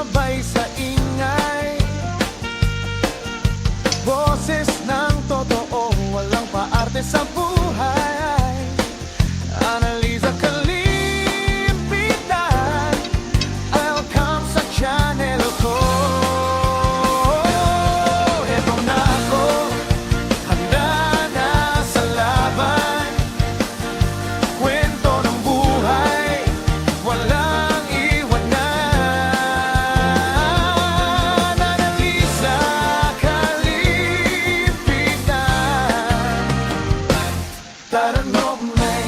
sabay sa ingay. Boses ng totoo, walang paarte sa buhay. Analiza Kalimpitan, welcome sa channel ko. Eto na ako, handa na sa laban. Kwento ng buhay, walang iwanan. Analiza Kalimpitan, Taranogmay.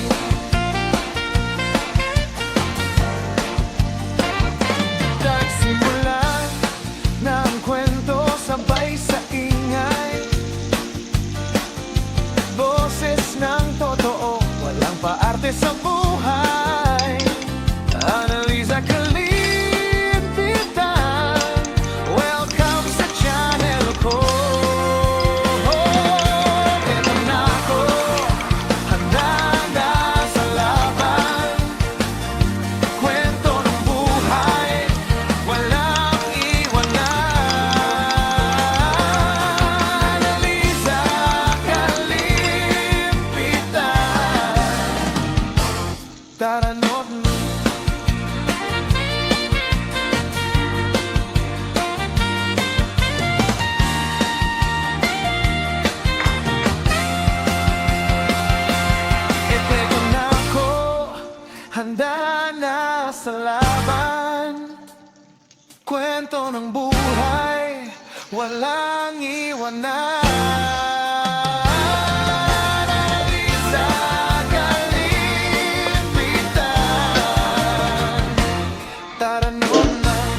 Nagsimula na ang kwento sabay sa ingay. Boses ng totoo, walang paarte sa buhay. Analiza Kalimpitan, welcome sa channel ko. Eto na ako, handa na sa laban. Kwento ng buhay, walang iwanan. Analiza Kalimpitan, Taranogmay. Eto na ako, handa na sa laban. Kwento ng buhay, walang iwanan. Analiza Kalimpitan, Taranogmay.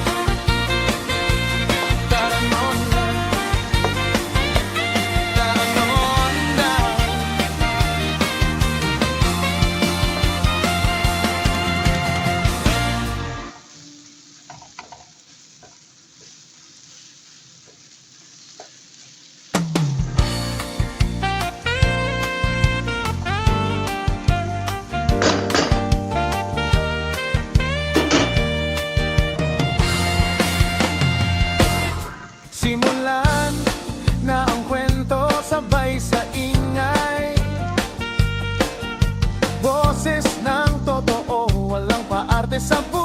Taranogmay. Taranogmay. Simulan na ang kwento sabay sa ingay. Boses ng totoo, walang paarte sa buhay.